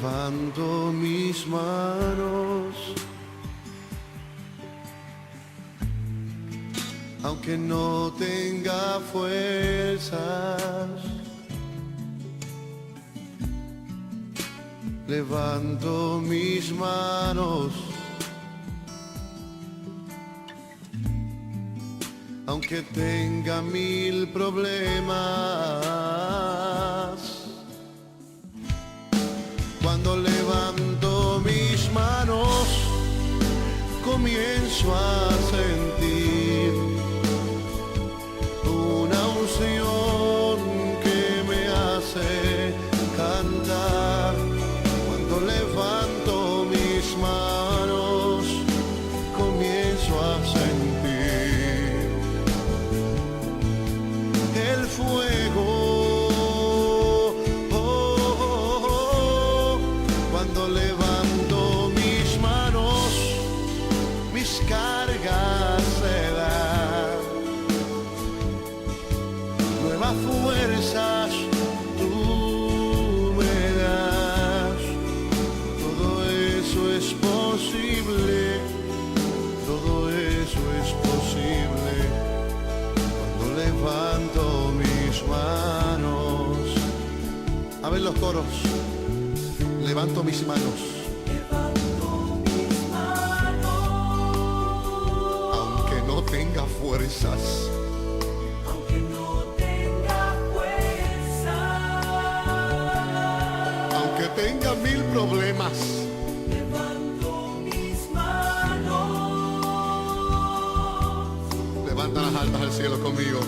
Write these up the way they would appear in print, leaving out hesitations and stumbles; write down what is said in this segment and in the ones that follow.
levanto mis manos, aunque no tenga fuerzas. Levanto mis manos, aunque tenga mil problemas. Cuando levanto mis manos, comienzo a sentir una unción que me hace cantar. Cuando levanto mis manos, comienzo a sentir el fuego. Cuando levanto mis manos, mis cargas se dan. Nuevas fuerzas tú me das. Todo eso es posible. Todo eso es posible. Cuando levanto mis manos. A ver los coros. Levanto mis manos. Aunque no tenga fuerzas. Aunque tenga mil problemas. Levanto mis manos. Levanta las altas al cielo conmigo.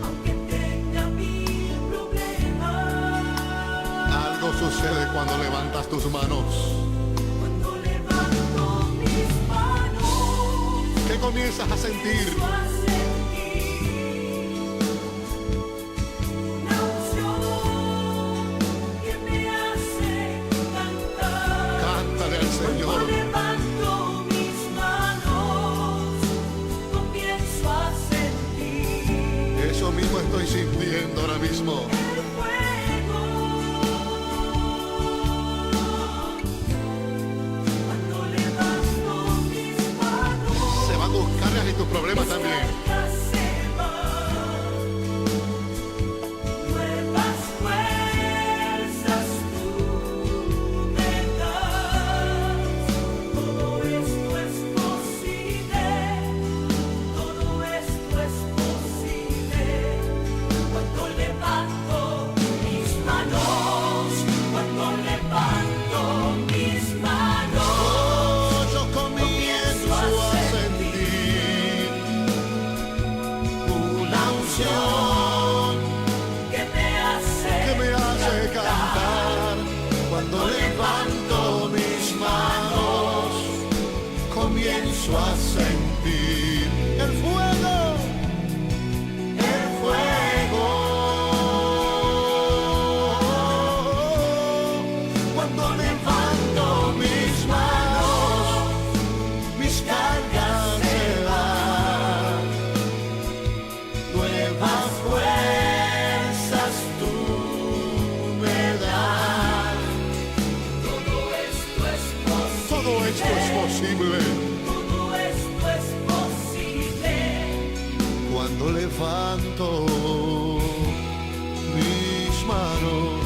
Aunque tenga mil problemas. Algo sucede cuando levantas tus manos. Cuando levanto mis manos. ¿Qué comienzas a sentir? Comienzo a sentir una unción que me hace cantar. Cántale al Señor. Cuando levanto mis manos, comienzo a sentir Eso mismo estoy sintiendo ahora mismo. el fuego. Cuando levanto mis manos, Se van tus cargas y tus problemas también. cargas se van. Nuevas fuerzas tú me das. Todo esto es posible. Todo esto es posible. Cuando levanto mis manos. Cuando levanto mis manos. Oh, yo comienzo a sentir una unción Que me hace cantar. Cuando levanto mis manos, comienzo a sentir el fuego. El fuego. Cuando levanto mis manos, mis cargas se van. Nuevas fuerzas tú me das. Todo esto es posible. Todo esto es posible Todo esto es posible. cuando levanto mis manos.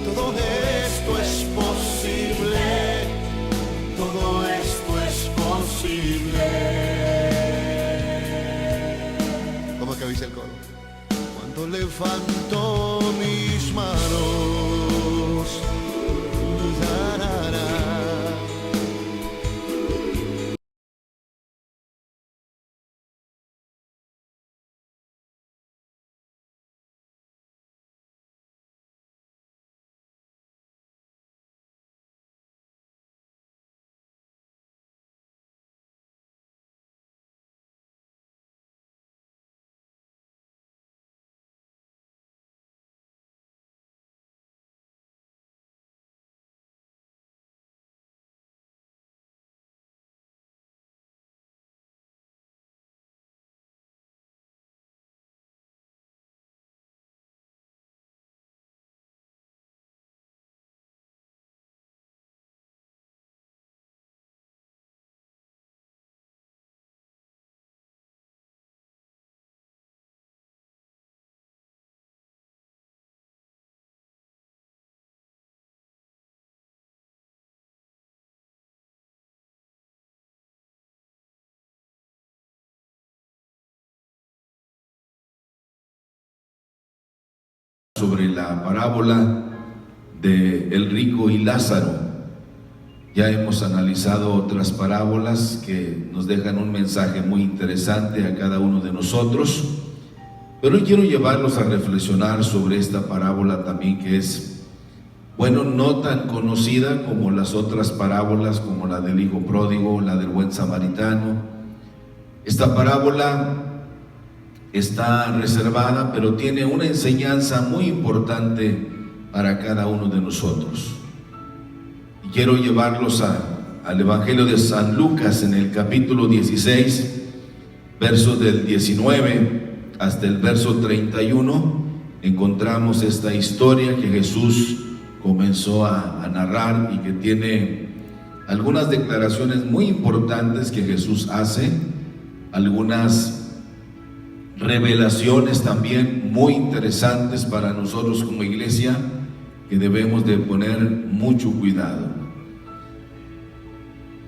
Todo esto es posible. Todo esto es posible. ¿Cómo es que dice el coro? Cuando levanto mis manos. sobre la parábola de el rico y Lázaro. Ya hemos analizado otras parábolas que nos dejan un mensaje muy interesante a cada uno de nosotros, pero hoy quiero llevarlos a reflexionar sobre esta parábola también, que es, bueno, no tan conocida como las otras parábolas, como la del hijo pródigo, la del buen samaritano. Esta parábola está reservada, pero tiene una enseñanza muy importante para cada uno de nosotros. Y quiero llevarlos al Evangelio de San Lucas, en el capítulo 16, versos del 19 hasta el verso 31. Encontramos esta historia que Jesús comenzó a narrar y que tiene algunas declaraciones muy importantes que Jesús hace, algunas revelaciones también muy interesantes para nosotros como iglesia, que debemos de poner mucho cuidado.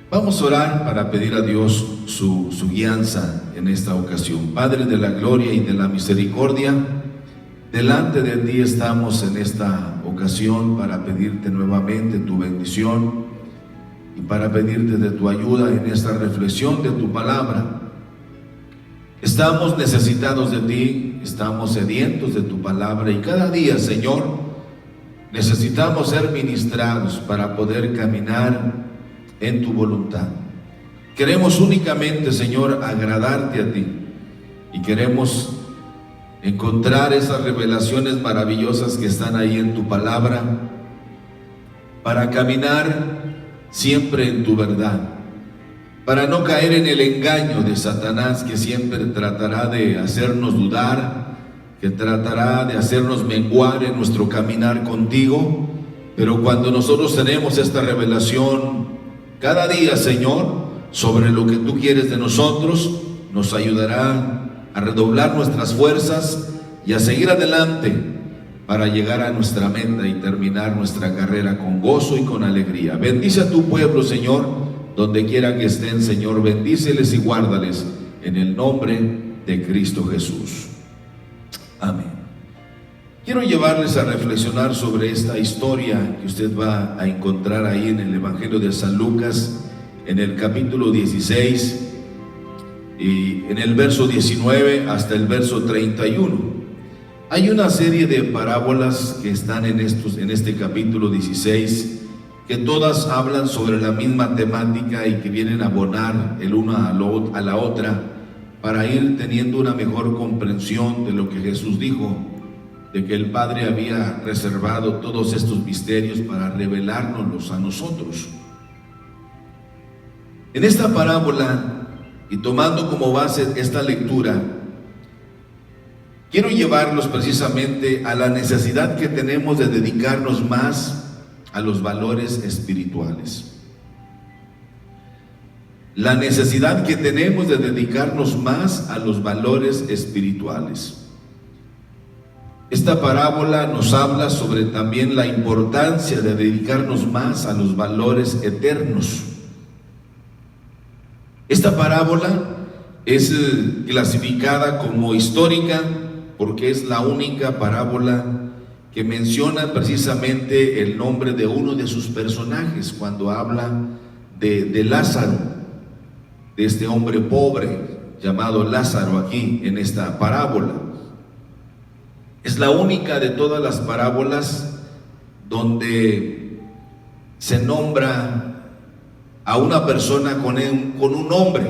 Vamos a orar para pedir a Dios su guianza en esta ocasión. Padre de la gloria y de la misericordia, delante de ti estamos en esta ocasión para pedirte nuevamente tu bendición y para pedirte de tu ayuda en esta reflexión de tu palabra. Estamos necesitados de ti, estamos sedientos de tu palabra, y cada día, Señor, necesitamos ser ministrados para poder caminar en tu voluntad. Queremos únicamente, Señor, agradarte a ti, y queremos encontrar esas revelaciones maravillosas que están ahí en tu palabra, para caminar siempre en tu verdad, para no caer en el engaño de Satanás, que siempre tratará de hacernos dudar, que tratará de hacernos menguar en nuestro caminar contigo. Pero cuando nosotros tenemos esta revelación cada día, Señor, sobre lo que tú quieres de nosotros, nos ayudará a redoblar nuestras fuerzas y a seguir adelante para llegar a nuestra meta y terminar nuestra carrera con gozo y con alegría. Bendice a tu pueblo, Señor, donde quiera que estén, Señor, bendíceles y guárdales en el nombre de Cristo Jesús. Amén. Quiero llevarles a reflexionar sobre esta historia que usted va a encontrar ahí en el Evangelio de San Lucas, en el capítulo 16, y en el verso 19 hasta el verso 31. Hay una serie de parábolas que están en este capítulo 16, que todas hablan sobre la misma temática y que vienen a abonar el una a la otra para ir teniendo una mejor comprensión de lo que Jesús dijo, de que el Padre había reservado todos estos misterios para revelárnoslos a nosotros. En esta parábola, y tomando como base esta lectura, quiero llevarlos precisamente a la necesidad que tenemos de dedicarnos más a los valores espirituales. La necesidad que tenemos de dedicarnos más a los valores espirituales. Esta parábola nos habla sobre también la importancia de dedicarnos más a los valores eternos. Esta parábola es clasificada como histórica porque es la única parábola que menciona precisamente el nombre de uno de sus personajes cuando habla de Lázaro, de este hombre pobre llamado Lázaro aquí en esta parábola. Es la única de todas las parábolas donde se nombra a una persona con un nombre,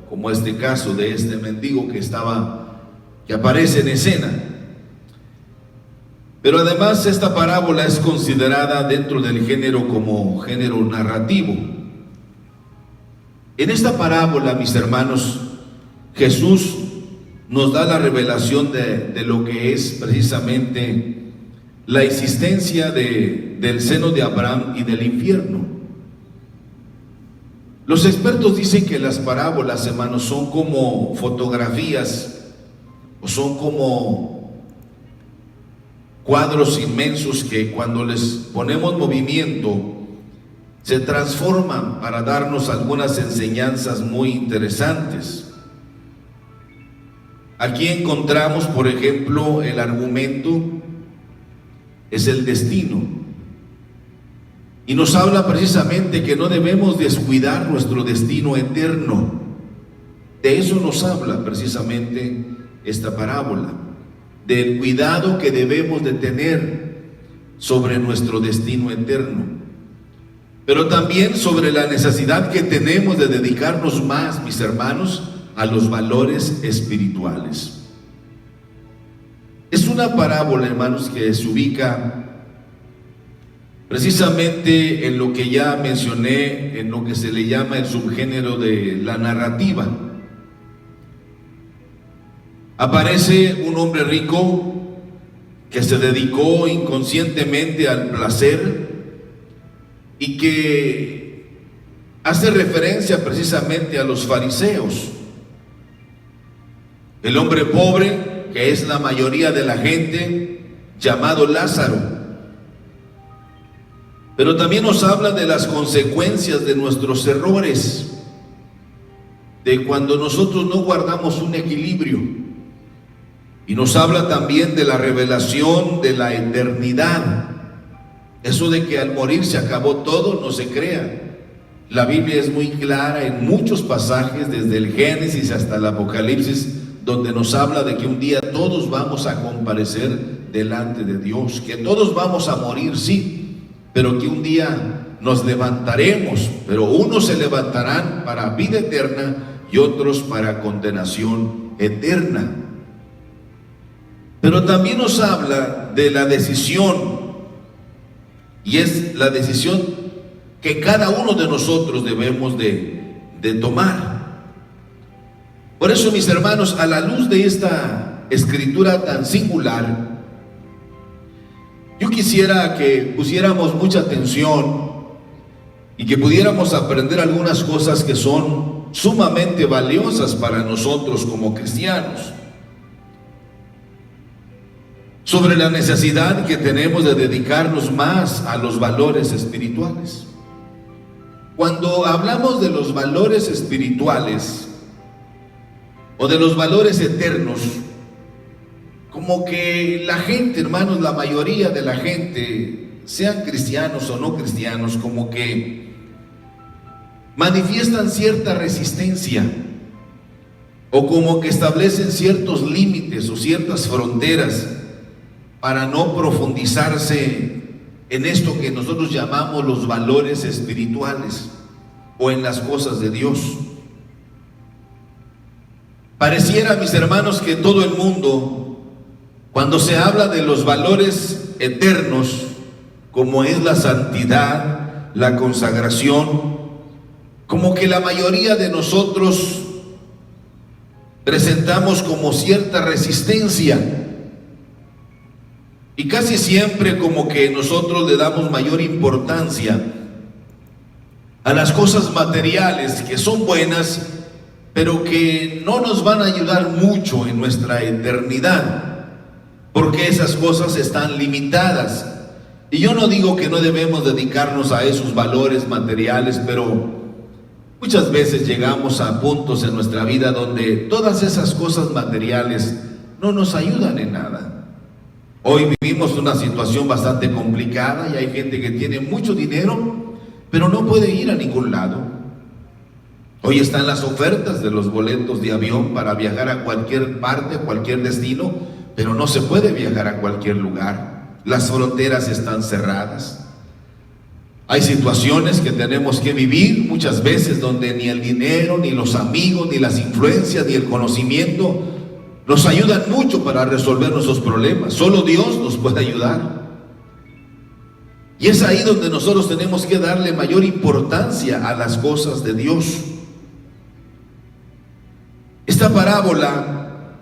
como este caso de este mendigo que aparece en escena. Pero además esta parábola es considerada dentro del género como género narrativo. En esta parábola, mis hermanos, Jesús nos da la revelación de lo que es precisamente la existencia del seno de Abraham y del infierno. Los expertos dicen que las parábolas, hermanos, son como fotografías o son como cuadros inmensos que cuando les ponemos movimiento se transforman para darnos algunas enseñanzas muy interesantes. Aquí encontramos, por ejemplo, el argumento es el destino. Y nos habla precisamente que no debemos descuidar nuestro destino eterno. De eso nos habla precisamente esta parábola, del cuidado que debemos de tener sobre nuestro destino eterno, pero también sobre la necesidad que tenemos de dedicarnos más, mis hermanos, a los valores espirituales. Es una parábola, hermanos, que se ubica precisamente en lo que ya mencioné, en lo que se le llama el subgénero de la narrativa. Aparece un hombre rico que se dedicó inconscientemente al placer y que hace referencia precisamente a los fariseos. El hombre pobre, que es la mayoría de la gente, llamado Lázaro. Pero también nos habla de las consecuencias de nuestros errores, de cuando nosotros no guardamos un equilibrio. Y nos habla también de la revelación de la eternidad. Eso de que al morir se acabó todo, no se crea. La Biblia es muy clara en muchos pasajes, desde el Génesis hasta el Apocalipsis, donde nos habla de que un día todos vamos a comparecer delante de Dios, que todos vamos a morir, sí, pero que un día nos levantaremos, pero unos se levantarán para vida eterna y otros para condenación eterna. Pero también nos habla de la decisión, y es la decisión que cada uno de nosotros debemos de tomar. Por eso, mis hermanos, a la luz de esta escritura tan singular, yo quisiera que pusiéramos mucha atención y que pudiéramos aprender algunas cosas que son sumamente valiosas para nosotros como cristianos, sobre la necesidad que tenemos de dedicarnos más a los valores espirituales. Cuando hablamos de los valores espirituales o de los valores eternos, como que la gente, hermanos, la mayoría de la gente, sean cristianos o no cristianos, como que manifiestan cierta resistencia, o como que establecen ciertos límites o ciertas fronteras para no profundizarse en esto que nosotros llamamos los valores espirituales o en las cosas de Dios. Pareciera, mis hermanos, que todo el mundo, cuando se habla de los valores eternos, como es la santidad, la consagración, como que la mayoría de nosotros presentamos como cierta resistencia. Y casi siempre como que nosotros le damos mayor importancia a las cosas materiales, que son buenas, pero que no nos van a ayudar mucho en nuestra eternidad, porque esas cosas están limitadas. Y yo no digo que no debemos dedicarnos a esos valores materiales, pero muchas veces llegamos a puntos en nuestra vida donde todas esas cosas materiales no nos ayudan en nada. Hoy vivimos una situación bastante complicada y hay gente que tiene mucho dinero, pero no puede ir a ningún lado. Hoy están las ofertas de los boletos de avión para viajar a cualquier parte, a cualquier destino, pero no se puede viajar a cualquier lugar. Las fronteras están cerradas. Hay situaciones que tenemos que vivir muchas veces donde ni el dinero, ni los amigos, ni las influencias, ni el conocimiento nos ayudan mucho para resolver nuestros problemas. Solo Dios nos puede ayudar. Y es ahí donde nosotros tenemos que darle mayor importancia a las cosas de Dios. Esta parábola,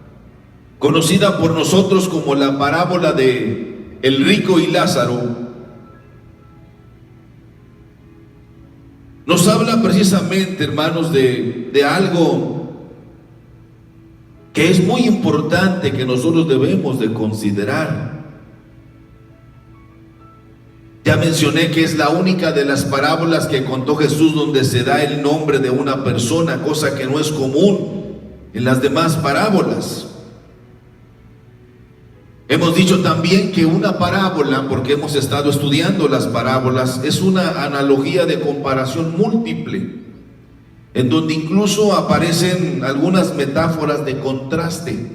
conocida por nosotros como la parábola de el rico y Lázaro, nos habla precisamente, hermanos, de algo que es muy importante que nosotros debemos de considerar. Ya mencioné que es la única de las parábolas que contó Jesús donde se da el nombre de una persona, cosa que no es común en las demás parábolas. Hemos dicho también que una parábola, porque hemos estado estudiando las parábolas, es una analogía de comparación múltiple, en donde incluso aparecen algunas metáforas de contraste.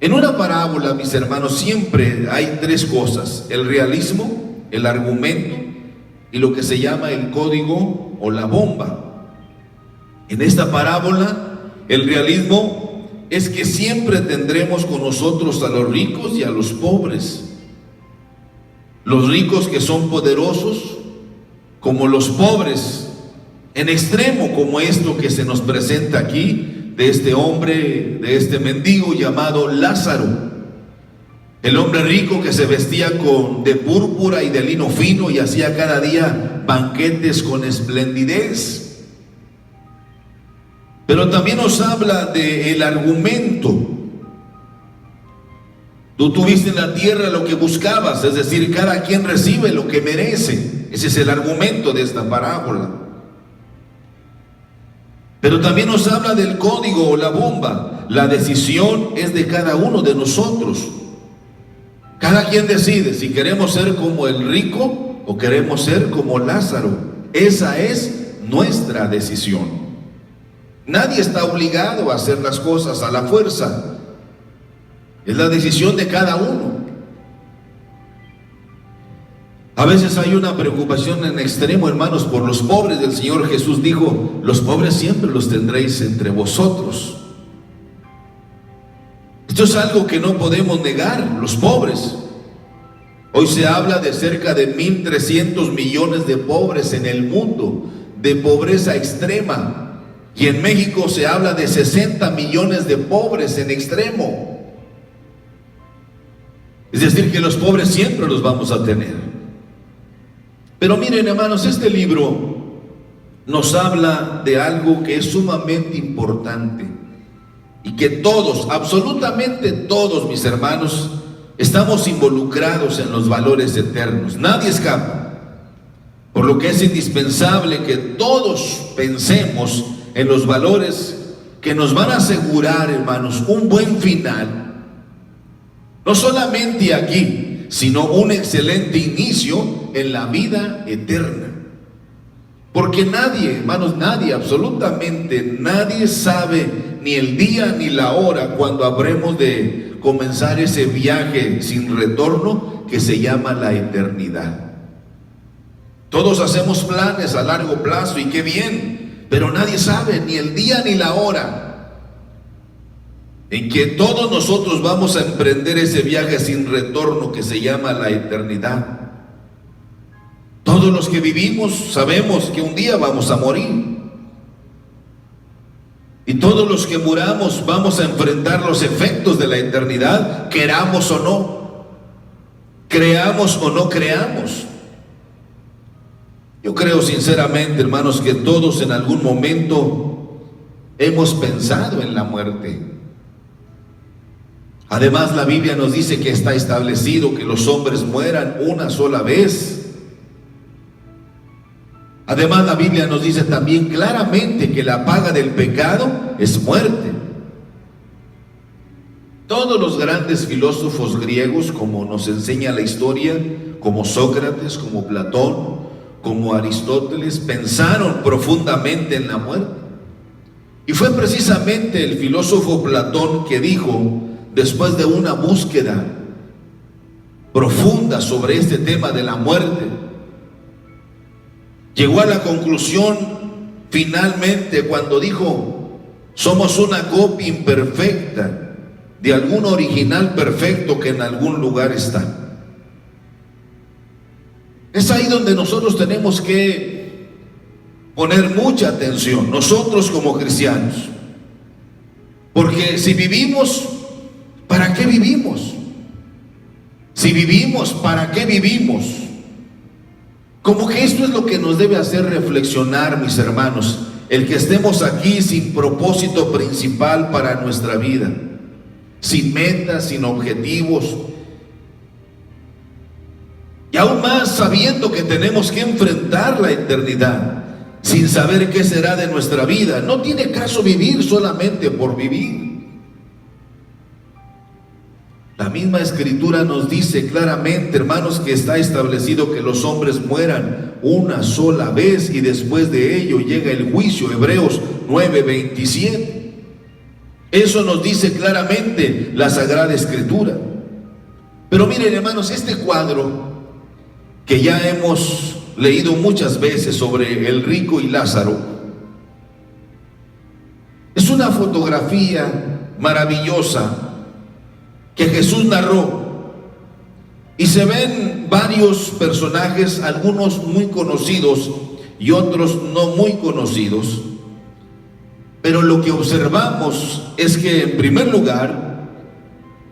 En una parábola, mis hermanos, siempre hay tres cosas: el realismo, el argumento y lo que se llama el código o la bomba. En esta parábola, el realismo es que siempre tendremos con nosotros a los ricos y a los pobres. Los ricos que son poderosos, como los pobres en extremo, como esto que se nos presenta aquí, de este hombre, de este mendigo llamado Lázaro. El hombre rico que se vestía de púrpura y de lino fino y hacía cada día banquetes con esplendidez. Pero también nos habla del argumento. Tú tuviste en la tierra lo que buscabas, es decir, cada quien recibe lo que merece. Ese es el argumento de esta parábola. Pero también nos habla del código o la bomba. La decisión es de cada uno de nosotros. Cada quien decide si queremos ser como el rico o queremos ser como Lázaro. Esa es nuestra decisión. Nadie está obligado a hacer las cosas a la fuerza. Es la decisión de cada uno. A veces hay una preocupación en extremo, hermanos, por los pobres. El Señor Jesús dijo: los pobres siempre los tendréis entre vosotros. Esto es algo que no podemos negar, los pobres. Hoy se habla de cerca de 1.300 millones de pobres en el mundo, de pobreza extrema. Y en México se habla de 60 millones de pobres en extremo. Es decir, que los pobres siempre los vamos a tener. Pero miren, hermanos, este libro nos habla de algo que es sumamente importante y que todos, absolutamente todos, mis hermanos, estamos involucrados en los valores eternos. Nadie escapa. Por lo que es indispensable que todos pensemos en los valores que nos van a asegurar, hermanos, un buen final, no solamente aquí, sino un excelente inicio en la vida eterna. Porque nadie, hermanos, nadie, absolutamente nadie sabe ni el día ni la hora cuando habremos de comenzar ese viaje sin retorno que se llama la eternidad. Todos hacemos planes a largo plazo y qué bien, pero nadie sabe ni el día ni la hora en que todos nosotros vamos a emprender ese viaje sin retorno que se llama la eternidad. Todos los que vivimos sabemos que un día vamos a morir. Y todos los que muramos vamos a enfrentar los efectos de la eternidad, queramos o no, creamos o no creamos. Yo creo sinceramente, hermanos, que todos en algún momento hemos pensado en la muerte. Además, la Biblia nos dice que está establecido que los hombres mueran una sola vez. Además, la Biblia nos dice también claramente que la paga del pecado es muerte. Todos los grandes filósofos griegos, como nos enseña la historia, como Sócrates, como Platón, como Aristóteles, pensaron profundamente en la muerte. Y fue precisamente el filósofo Platón que dijo, después de una búsqueda profunda sobre este tema de la muerte, llegó a la conclusión finalmente cuando dijo: somos una copia imperfecta de algún original perfecto que en algún lugar está. Es ahí donde nosotros tenemos que poner mucha atención, nosotros como cristianos. Porque si vivimos, ¿para qué vivimos? Si vivimos, ¿para qué vivimos? Como que esto es lo que nos debe hacer reflexionar, mis hermanos, el que estemos aquí sin propósito principal para nuestra vida, sin metas, sin objetivos, y aún más sabiendo que tenemos que enfrentar la eternidad, sin saber qué será de nuestra vida. No tiene caso vivir solamente por vivir. La misma Escritura nos dice claramente, hermanos, que está establecido que los hombres mueran una sola vez y después de ello llega el juicio. Hebreos 9:27. Eso nos dice claramente la Sagrada Escritura. Pero miren, hermanos, este cuadro que ya hemos leído muchas veces sobre el rico y Lázaro es una fotografía maravillosa que Jesús narró, y se ven varios personajes, algunos muy conocidos y otros no muy conocidos, pero lo que observamos es que, en primer lugar,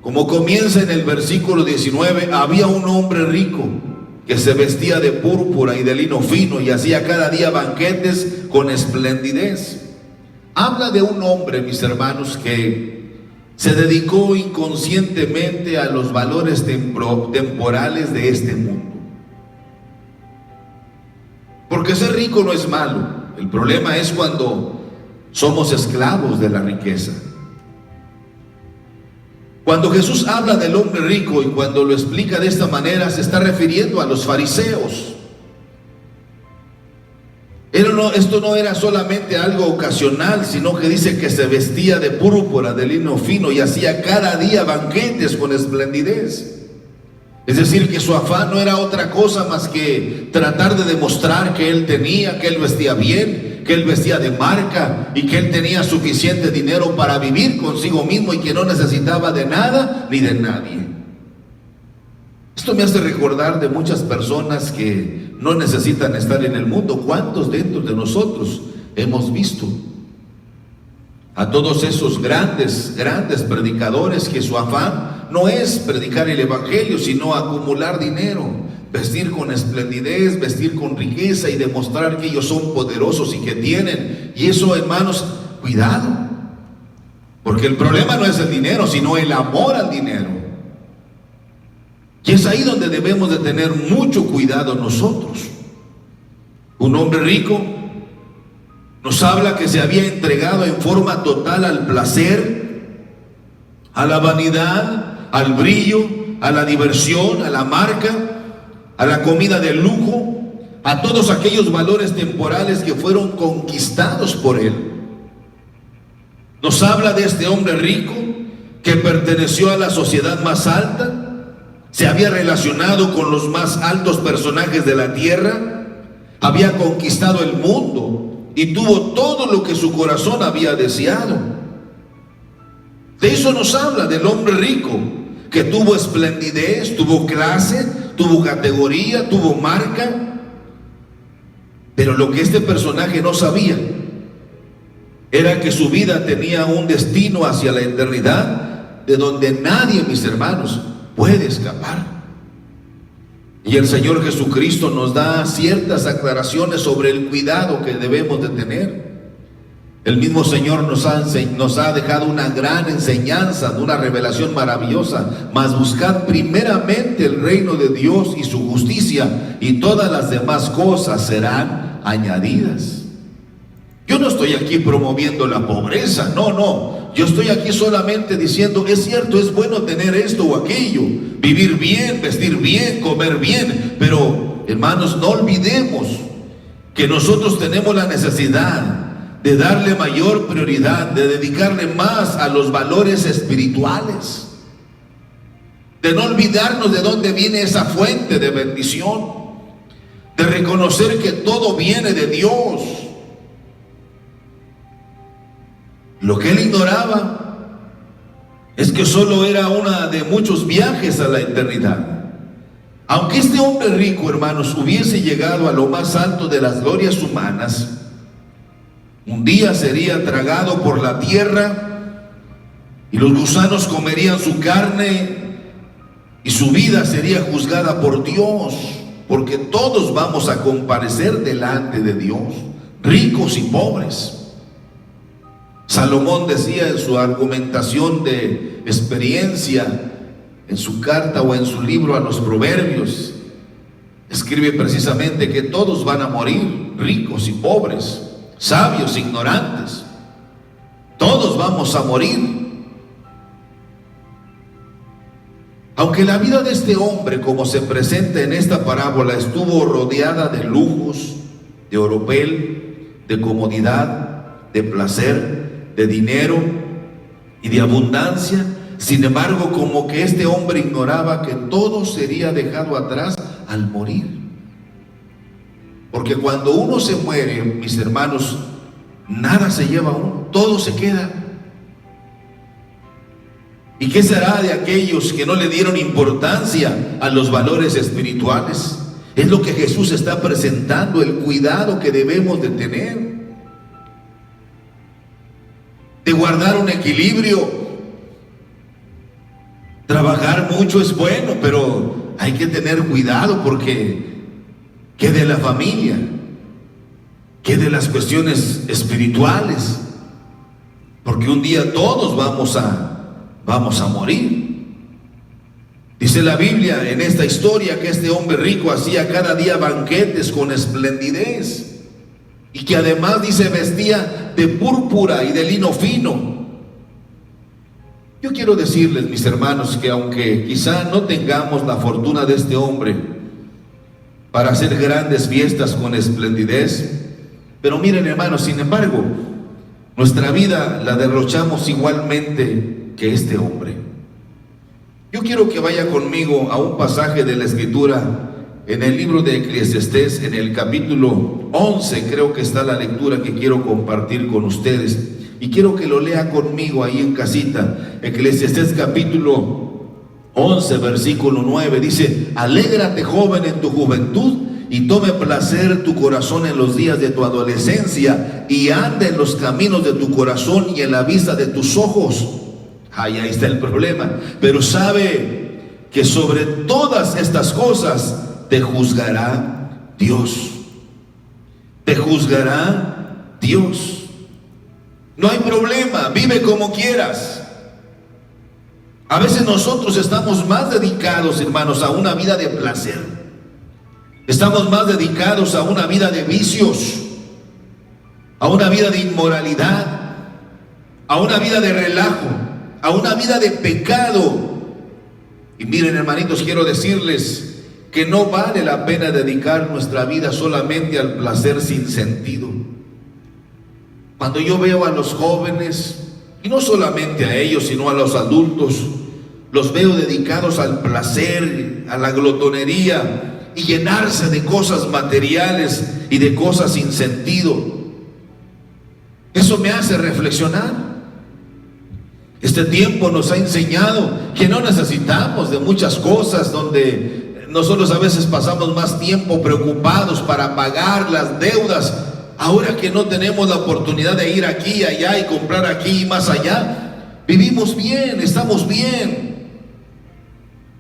como comienza en el versículo 19, había un hombre rico que se vestía de púrpura y de lino fino y hacía cada día banquetes con esplendidez. Habla de un hombre, mis hermanos, que se dedicó inconscientemente a los valores temporales de este mundo. Porque ser rico no es malo. El problema es cuando somos esclavos de la riqueza. Cuando Jesús habla del hombre rico y cuando lo explica de esta manera, se está refiriendo a los fariseos. Esto no era solamente algo ocasional, sino que dice que se vestía de púrpura, de lino fino, y hacía cada día banquetes con esplendidez. Es decir, que su afán no era otra cosa más que tratar de demostrar que él tenía, que él vestía bien, que él vestía de marca y que él tenía suficiente dinero para vivir consigo mismo y que no necesitaba de nada ni de nadie. Esto me hace recordar de muchas personas que no necesitan estar en el mundo. ¿Cuántos dentro de nosotros hemos visto a todos esos grandes predicadores que su afán no es predicar el evangelio, sino acumular dinero, vestir con esplendidez, vestir con riqueza y demostrar que ellos son poderosos y que tienen? Y eso, hermanos, cuidado, porque el problema no es el dinero, sino el amor al dinero. Y es ahí donde debemos de tener mucho cuidado nosotros. Un hombre rico nos habla que se había entregado en forma total al placer, a la vanidad, al brillo, a la diversión, a la marca, a la comida de lujo, a todos aquellos valores temporales que fueron conquistados por él. Nos habla de este hombre rico que perteneció a la sociedad más alta, se había relacionado con los más altos personajes de la tierra, había conquistado el mundo y tuvo todo lo que su corazón había deseado. De eso nos habla, del hombre rico, que tuvo esplendidez, tuvo clase, tuvo categoría, tuvo marca. Pero lo que este personaje no sabía era que su vida tenía un destino hacia la eternidad, de donde nadie, mis hermanos, puede escapar. Y el Señor Jesucristo nos da ciertas aclaraciones sobre el cuidado que debemos de tener. El mismo Señor nos ha dejado una gran enseñanza, una revelación maravillosa. Mas buscad primeramente el reino de Dios y su justicia, y todas las demás cosas serán añadidas. Yo no estoy aquí promoviendo la pobreza, no. Yo estoy aquí solamente diciendo, es cierto, es bueno tener esto o aquello, vivir bien, vestir bien, comer bien, pero, hermanos, no olvidemos que nosotros tenemos la necesidad de darle mayor prioridad, de dedicarle más a los valores espirituales, de no olvidarnos de dónde viene esa fuente de bendición, de reconocer que todo viene de Dios. Lo que él ignoraba es que solo era una de muchos viajes a la eternidad. Aunque este hombre rico, hermanos, hubiese llegado a lo más alto de las glorias humanas, un día sería tragado por la tierra y los gusanos comerían su carne y su vida sería juzgada por Dios, porque todos vamos a comparecer delante de Dios, ricos y pobres. Salomón decía en su argumentación de experiencia, en su carta o en su libro a los Proverbios, escribe precisamente que todos van a morir, ricos y pobres, sabios, ignorantes, todos vamos a morir. Aunque la vida de este hombre, como se presenta en esta parábola, estuvo rodeada de lujos, de oropel, de comodidad, de placer, de dinero y de abundancia, sin embargo, como que este hombre ignoraba que todo sería dejado atrás al morir. Porque cuando uno se muere, mis hermanos, nada se lleva a uno, todo se queda. ¿Y qué será de aquellos que no le dieron importancia a los valores espirituales? Es lo que Jesús está presentando, el cuidado que debemos de tener, de guardar un equilibrio. Trabajar mucho es bueno, pero hay que tener cuidado porque ¿qué de la familia? ¿Qué de las cuestiones espirituales? Porque un día todos vamos a morir. Dice la Biblia en esta historia que este hombre rico hacía cada día banquetes con esplendidez y que además, dice, vestía de púrpura y de lino fino. Yo quiero decirles, mis hermanos, que aunque quizá no tengamos la fortuna de este hombre para hacer grandes fiestas con esplendidez, pero miren, hermanos, sin embargo, nuestra vida la derrochamos igualmente que este hombre. Yo quiero que vaya conmigo a un pasaje de la Escritura en el libro de Eclesiastés, en el capítulo 11, creo que está la lectura que quiero compartir con ustedes. Y quiero que lo lea conmigo ahí en casita. Eclesiastés capítulo 11, versículo 9. Dice: alégrate, joven, en tu juventud, y tome placer tu corazón en los días de tu adolescencia, y anda en los caminos de tu corazón y en la vista de tus ojos. Ahí está el problema. Pero sabe que sobre todas estas cosas te juzgará Dios. Te juzgará Dios. No hay problema, vive como quieras. A veces nosotros estamos más dedicados, hermanos, a una vida de placer. Estamos más dedicados a una vida de vicios, a una vida de inmoralidad, a una vida de relajo, a una vida de pecado. Y miren, hermanitos, quiero decirles que no vale la pena dedicar nuestra vida solamente al placer sin sentido. Cuando yo veo a los jóvenes, y no solamente a ellos, sino a los adultos, los veo dedicados al placer, a la glotonería, y llenarse de cosas materiales y de cosas sin sentido. Eso me hace reflexionar. Este tiempo nos ha enseñado que no necesitamos de muchas cosas, donde nosotros a veces pasamos más tiempo preocupados para pagar las deudas. Ahora que no tenemos la oportunidad de ir aquí y allá y comprar aquí y más allá, vivimos bien, estamos bien.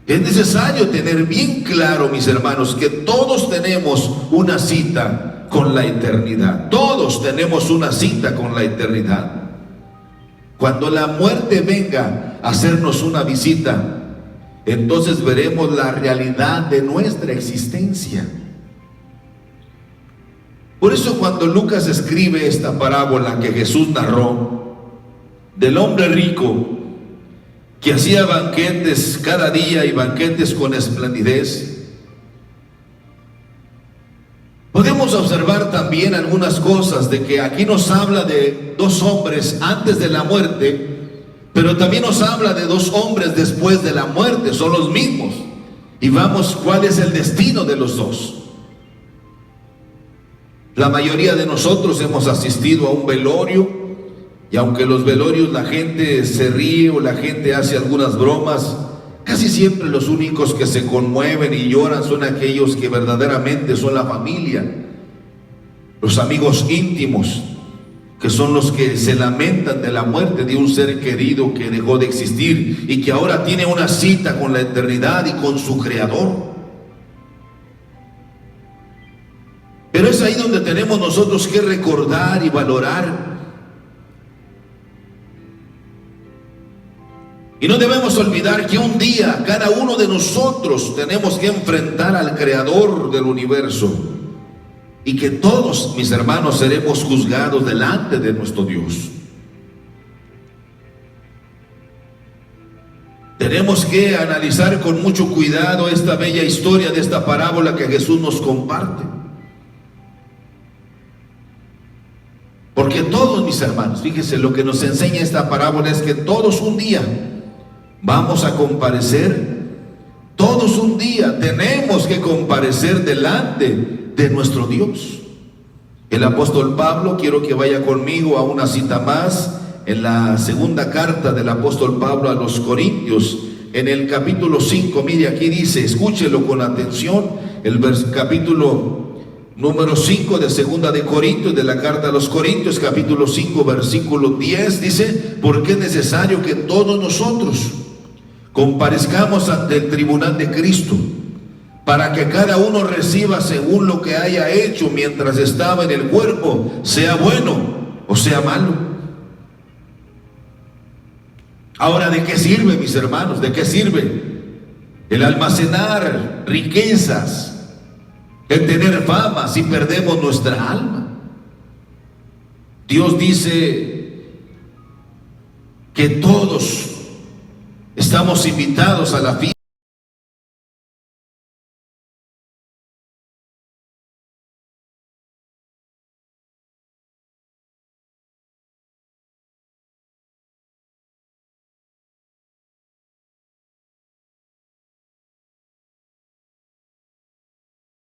Es necesario tener bien claro, mis hermanos, que todos tenemos una cita con la eternidad. Todos tenemos una cita con la eternidad. Cuando la muerte venga a hacernos una visita, entonces veremos la realidad de nuestra existencia. Por eso cuando Lucas escribe esta parábola que Jesús narró del hombre rico que hacía banquetes cada día y banquetes con esplendidez, podemos observar también algunas cosas de que aquí nos habla de dos hombres antes de la muerte, pero también nos habla de dos hombres después de la muerte, son los mismos. Y vamos, ¿cuál es el destino de los dos? La mayoría de nosotros hemos asistido a un velorio, y aunque los velorios la gente se ríe o la gente hace algunas bromas, casi siempre los únicos que se conmueven y lloran son aquellos que verdaderamente son la familia, los amigos íntimos, que son los que se lamentan de la muerte de un ser querido que dejó de existir y que ahora tiene una cita con la eternidad y con su Creador. Pero es ahí donde tenemos nosotros que recordar y valorar. Y no debemos olvidar que un día cada uno de nosotros tenemos que enfrentar al Creador del universo. Y que todos, mis hermanos, seremos juzgados delante de nuestro Dios. Tenemos que analizar con mucho cuidado esta bella historia de esta parábola que Jesús nos comparte. Porque todos, mis hermanos, fíjense, lo que nos enseña esta parábola es que todos un día vamos a comparecer, todos un día tenemos que comparecer delante de nuestro Dios. El apóstol Pablo, quiero que vaya conmigo a una cita más, en la segunda carta del apóstol Pablo a los Corintios, en el capítulo 5, mire, aquí dice, escúchelo con atención, el capítulo número 5 de segunda de Corintios, de la carta a los Corintios, capítulo 5, versículo 10, dice, porque es necesario que todos nosotros comparezcamos ante el tribunal de Cristo, para que cada uno reciba según lo que haya hecho mientras estaba en el cuerpo, sea bueno o sea malo. Ahora, ¿de qué sirve, mis hermanos? ¿De qué sirve el almacenar riquezas, el tener fama, si perdemos nuestra alma? Dios dice que todos estamos invitados a la fiesta.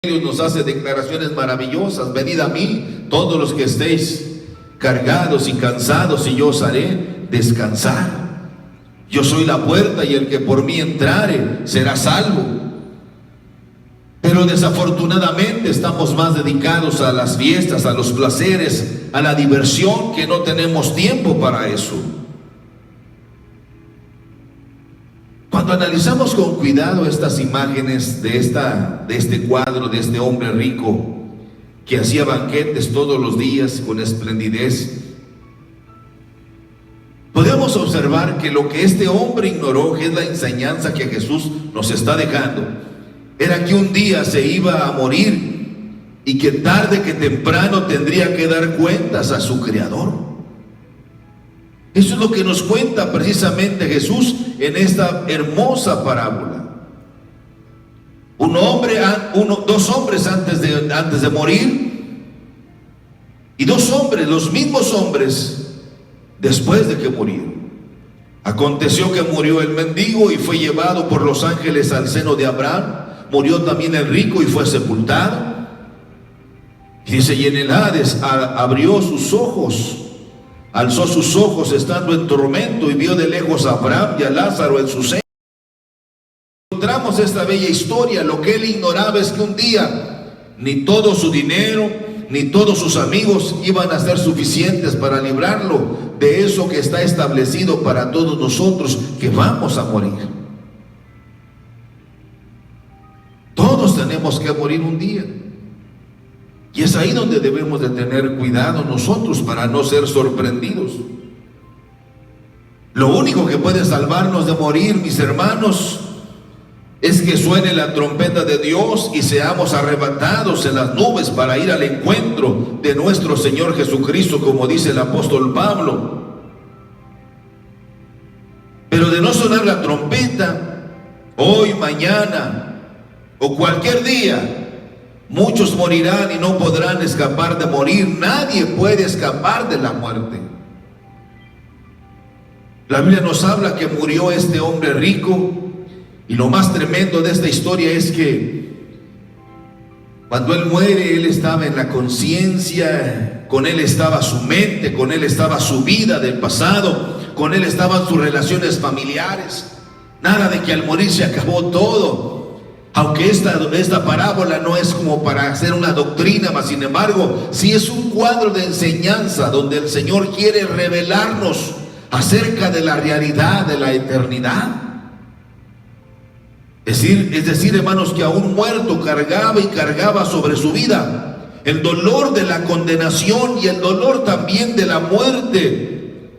Dios nos hace declaraciones maravillosas: venid a mí todos los que estéis cargados y cansados, y yo os haré descansar. Yo soy la puerta, y el que por mí entrare será salvo. Pero desafortunadamente estamos más dedicados a las fiestas, a los placeres, a la diversión, que no tenemos tiempo para eso. Cuando analizamos con cuidado estas imágenes de este cuadro, de este hombre rico que hacía banquetes todos los días con esplendidez, podemos observar que lo que este hombre ignoró, que es la enseñanza que Jesús nos está dejando, era que un día se iba a morir y que tarde que temprano tendría que dar cuentas a su Creador. Eso es lo que nos cuenta precisamente Jesús en esta hermosa parábola. Dos hombres antes de morir, y dos hombres, los mismos hombres, después de que murieron. Aconteció que murió el mendigo y fue llevado por los ángeles al seno de Abraham. Murió también el rico y fue sepultado. Y dice, y en el Hades abrió sus ojos, alzó sus ojos estando en tormento, y vio de lejos a Abraham y a Lázaro en su seno. Encontramos esta bella historia. Lo que él ignoraba es que un día ni todo su dinero ni todos sus amigos iban a ser suficientes para librarlo de eso que está establecido para todos nosotros, que vamos a morir. Todos tenemos que morir un día. Y es ahí donde debemos de tener cuidado nosotros para no ser sorprendidos. Lo único que puede salvarnos de morir, mis hermanos, es que suene la trompeta de Dios y seamos arrebatados en las nubes para ir al encuentro de nuestro Señor Jesucristo, como dice el apóstol Pablo. Pero de no sonar la trompeta, hoy, mañana o cualquier día, muchos morirán y no podrán escapar de morir. Nadie puede escapar de la muerte. La Biblia nos habla que murió este hombre rico, y lo más tremendo de esta historia es que cuando él muere, él estaba en la conciencia, con él estaba su mente, con él estaba su vida del pasado, con él estaban sus relaciones familiares. Nada de que al morir se acabó todo. Aunque esta parábola no es como para hacer una doctrina, mas sin embargo sí es un cuadro de enseñanza donde el Señor quiere revelarnos acerca de la realidad de la eternidad. Es decir, hermanos, que aún muerto cargaba y cargaba sobre su vida el dolor de la condenación y el dolor también de la muerte.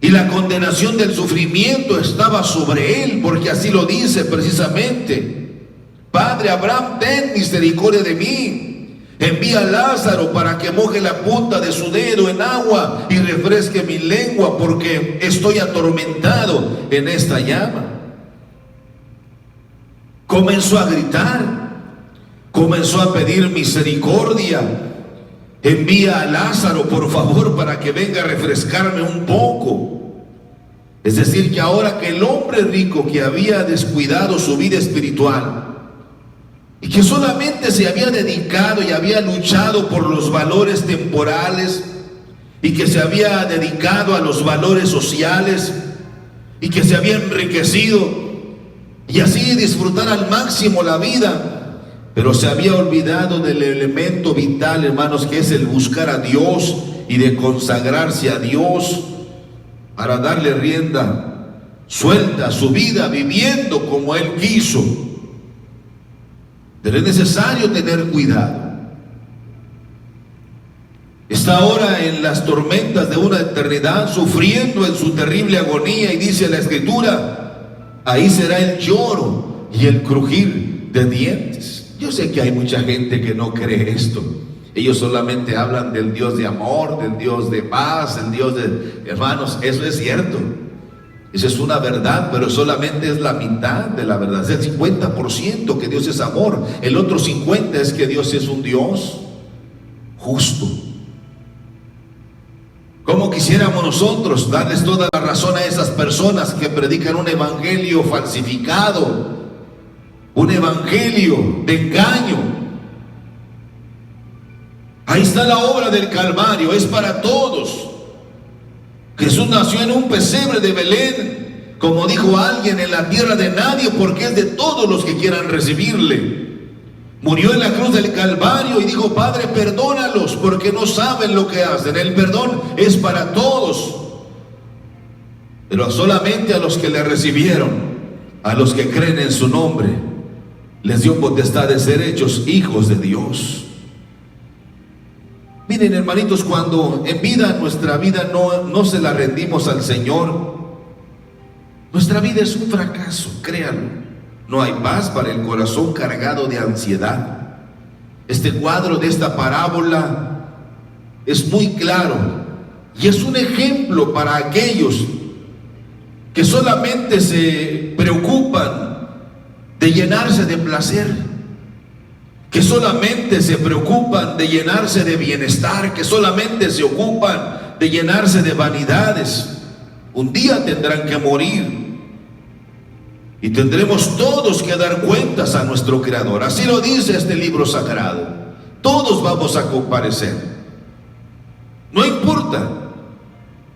Y la condenación del sufrimiento estaba sobre él, porque así lo dice precisamente: Padre Abraham, ten misericordia de mí. Envía a Lázaro para que moje la punta de su dedo en agua y refresque mi lengua, porque estoy atormentado en esta llama. Comenzó a gritar, comenzó a pedir misericordia. Envía a Lázaro, por favor, para que venga a refrescarme un poco. Es decir, que ahora que el hombre rico que había descuidado su vida espiritual y que solamente se había dedicado y había luchado por los valores temporales y que se había dedicado a los valores sociales y que se había enriquecido y así disfrutar al máximo la vida, pero se había olvidado del elemento vital, hermanos, que es el buscar a Dios y de consagrarse a Dios para darle rienda suelta a su vida, viviendo como Él quiso. Pero es necesario tener cuidado. Está ahora en las tormentas de una eternidad, sufriendo en su terrible agonía, y dice la Escritura, ahí será el lloro y el crujir de dientes. Yo sé que hay mucha gente que no cree esto. Ellos solamente hablan del Dios de amor, del Dios de paz, el Dios de... Hermanos, eso es cierto. Esa es una verdad, pero solamente es la mitad de la verdad. Es el 50% que Dios es amor. El otro 50% es que Dios es un Dios justo. ¿Cómo quisiéramos nosotros darles toda la razón a esas personas que predican un evangelio falsificado, un evangelio de engaño? Ahí está la obra del Calvario, es para todos. Jesús nació en un pesebre de Belén, como dijo alguien, en la tierra de nadie, porque es de todos los que quieran recibirle. Murió en la cruz del Calvario y dijo, Padre, perdónalos, porque no saben lo que hacen. El perdón es para todos, pero solamente a los que le recibieron, a los que creen en su nombre, les dio potestad de ser hechos hijos de Dios. Miren, hermanitos, cuando en vida, nuestra vida no se la rendimos al Señor, nuestra vida es un fracaso, créanlo. No hay paz para el corazón cargado de ansiedad. Este cuadro de esta parábola es muy claro y es un ejemplo para aquellos que solamente se preocupan de llenarse de placer, que solamente se preocupan de llenarse de bienestar, que solamente se ocupan de llenarse de vanidades. Un día tendrán que morir y tendremos todos que dar cuentas a nuestro Creador. Así lo dice este libro sagrado. Todos vamos a comparecer. No importa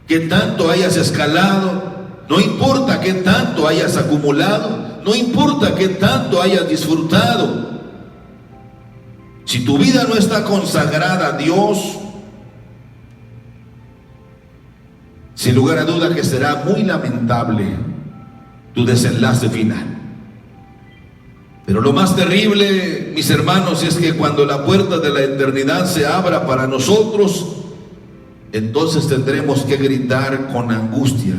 qué tanto hayas escalado, no importa qué tanto hayas acumulado, no importa qué tanto hayas disfrutado. Si tu vida no está consagrada a Dios, sin lugar a duda que será muy lamentable tu desenlace final. Pero lo más terrible, mis hermanos, es que cuando la puerta de la eternidad se abra para nosotros, entonces tendremos que gritar con angustia,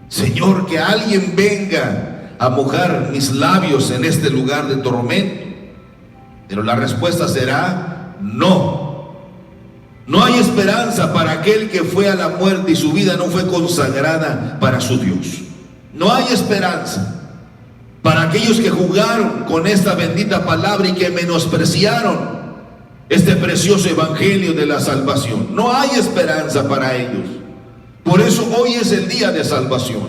Señor, que alguien venga a mojar mis labios en este lugar de tormento. Pero la respuesta será no. No hay esperanza para aquel que fue a la muerte y su vida no fue consagrada para su Dios. No hay esperanza para aquellos que jugaron con esta bendita palabra y que menospreciaron este precioso evangelio de la salvación. No hay esperanza para ellos. Por eso hoy es el día de salvación.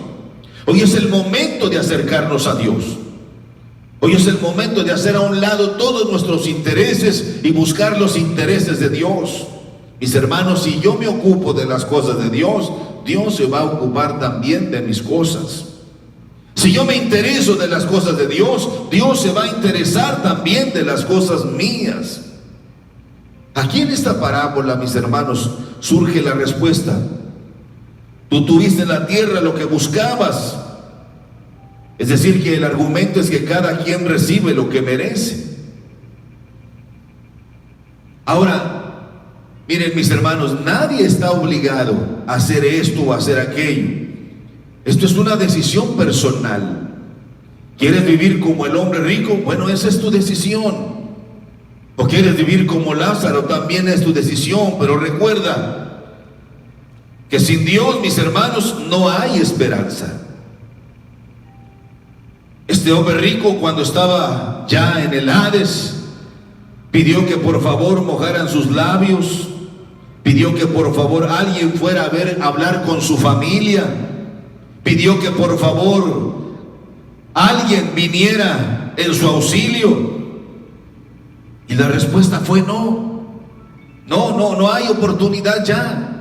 Hoy es el momento de acercarnos a Dios. Hoy es el momento de hacer a un lado todos nuestros intereses y buscar los intereses de Dios. Mis hermanos, si yo me ocupo de las cosas de Dios, Dios se va a ocupar también de mis cosas. Si yo me intereso de las cosas de Dios, Dios se va a interesar también de las cosas mías. Aquí en esta parábola, mis hermanos, surge la respuesta. Tú tuviste en la tierra lo que buscabas. Es decir, que el argumento es que cada quien recibe lo que merece. Ahora, miren, mis hermanos, nadie está obligado a hacer esto o a hacer aquello. Esto es una decisión personal. ¿Quieres vivir como el hombre rico? Bueno, esa es tu decisión. o quieres vivir como Lázaro, también es tu decisión, pero recuerda que sin Dios, mis hermanos, no hay esperanza. Este hombre rico, cuando estaba ya en el Hades, pidió que por favor mojaran sus labios, pidió que por favor alguien fuera a hablar con su familia, pidió que por favor alguien viniera en su auxilio. Y la respuesta fue no. No hay oportunidad ya.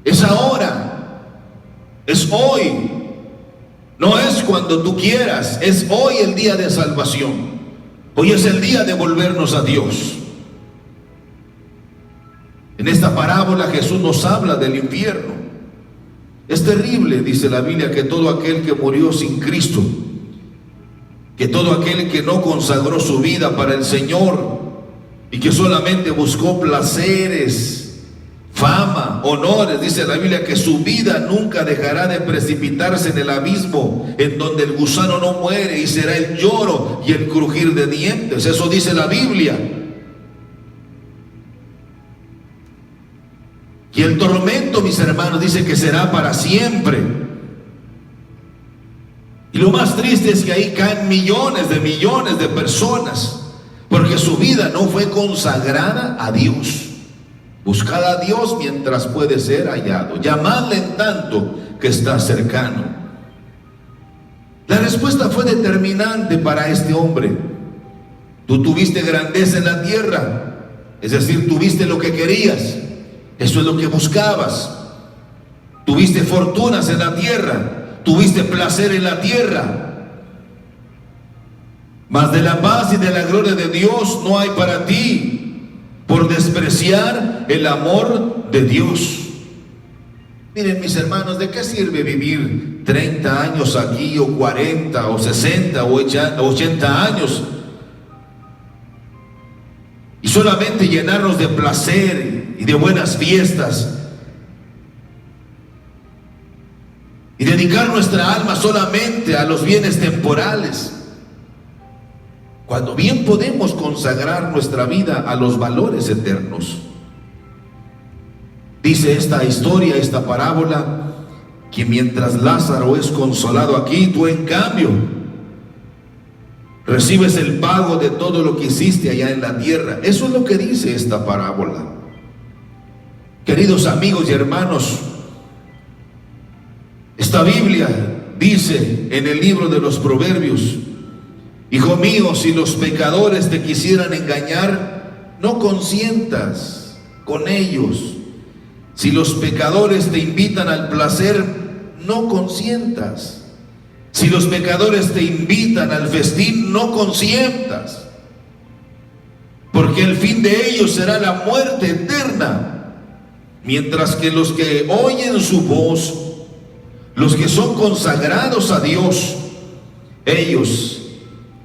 Es ahora, es hoy. No es cuando tú quieras, es hoy el día de salvación. Hoy es el día de volvernos a Dios. En esta parábola Jesús nos habla del infierno. Es terrible, dice la Biblia, que todo aquel que murió sin Cristo, que todo aquel que no consagró su vida para el Señor y que solamente buscó placeres, fama, honores, dice la Biblia que su vida nunca dejará de precipitarse en el abismo en donde el gusano no muere y será el lloro y el crujir de dientes. Eso dice la Biblia. Y el tormento, mis hermanos, dice que será para siempre. Y lo más triste es que ahí caen millones de personas, porque su vida no fue consagrada a Dios. Buscad a Dios mientras puede ser hallado, llamadle en tanto que está cercano. La respuesta fue determinante para este hombre. Tú tuviste grandeza en la tierra, es decir, tuviste lo que querías, eso es lo que buscabas. Tuviste fortunas en la tierra, tuviste placer en la tierra, mas de la paz y de la gloria de Dios no hay para ti, por despreciar el amor de Dios. Miren, mis hermanos, ¿de qué sirve vivir 30 años aquí, o 40, o 60, o 80 años, y solamente llenarnos de placer y de buenas fiestas, y dedicar nuestra alma solamente a los bienes temporales, cuando bien podemos consagrar nuestra vida a los valores eternos? Dice esta historia, esta parábola, que mientras Lázaro es consolado aquí, tú en cambio recibes el pago de todo lo que hiciste allá en la tierra. Eso es lo que dice esta parábola. Queridos amigos y hermanos, esta Biblia dice en el libro de los Proverbios: hijo mío, si los pecadores te quisieran engañar, no consientas con ellos. Si los pecadores te invitan al placer, no consientas. Si los pecadores te invitan al festín, no consientas. Porque el fin de ellos será la muerte eterna. Mientras que los que oyen su voz, los que son consagrados a Dios, ellos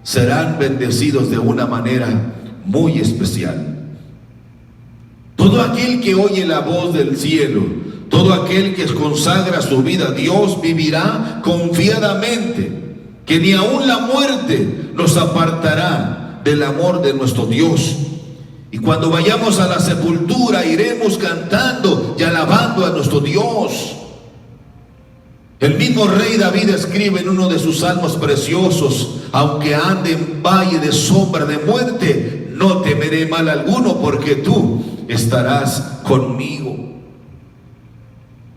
serán bendecidos de una manera muy especial. Todo aquel que oye la voz del cielo, todo aquel que consagra su vida a Dios, vivirá confiadamente, que ni aun la muerte nos apartará del amor de nuestro Dios. Y cuando vayamos a la sepultura, iremos cantando y alabando a nuestro Dios. El mismo rey David escribe en uno de sus salmos preciosos: aunque ande en valle de sombra de muerte, no temeré mal alguno, porque tú estarás conmigo.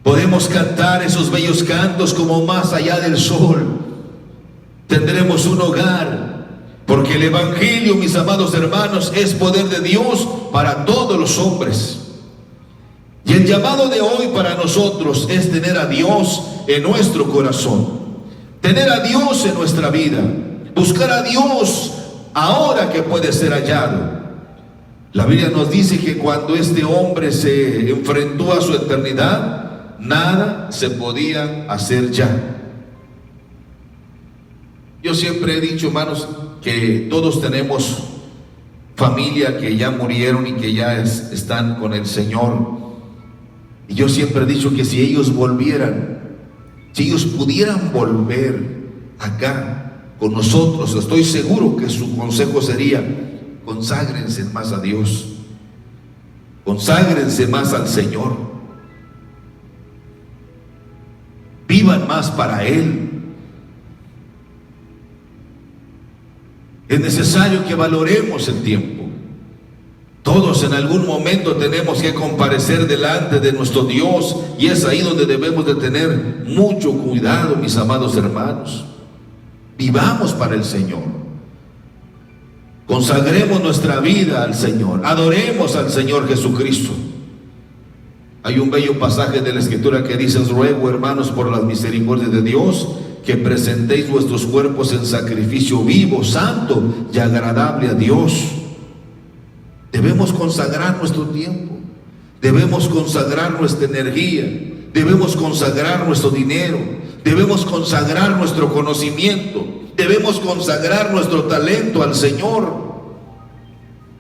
Podemos cantar esos bellos cantos como más allá del sol. Tendremos un hogar, porque el Evangelio, mis amados hermanos, es poder de Dios para todos los hombres. Y el llamado de hoy para nosotros es tener a Dios en nuestro corazón, tener a Dios en nuestra vida, buscar a Dios ahora que puede ser hallado. La Biblia nos dice que cuando este hombre se enfrentó a su eternidad, nada se podía hacer ya. Yo siempre he dicho, hermanos, que todos tenemos familia que ya murieron y que ya están con el Señor. Y yo siempre he dicho que si ellos volvieran, si ellos pudieran volver acá con nosotros, estoy seguro que su consejo sería: conságrense más a Dios, conságrense más al Señor, vivan más para Él. Es necesario que valoremos el tiempo. Todos en algún momento tenemos que comparecer delante de nuestro Dios, y es ahí donde debemos de tener mucho cuidado, mis amados hermanos. Vivamos para el Señor, consagremos nuestra vida al Señor, adoremos al Señor Jesucristo. Hay un bello pasaje de la Escritura que dice: os ruego, hermanos, por las misericordias de Dios, que presentéis vuestros cuerpos en sacrificio vivo, santo y agradable a Dios. Debemos consagrar nuestro tiempo, debemos consagrar nuestra energía, debemos consagrar nuestro dinero, debemos consagrar nuestro conocimiento, debemos consagrar nuestro talento al Señor.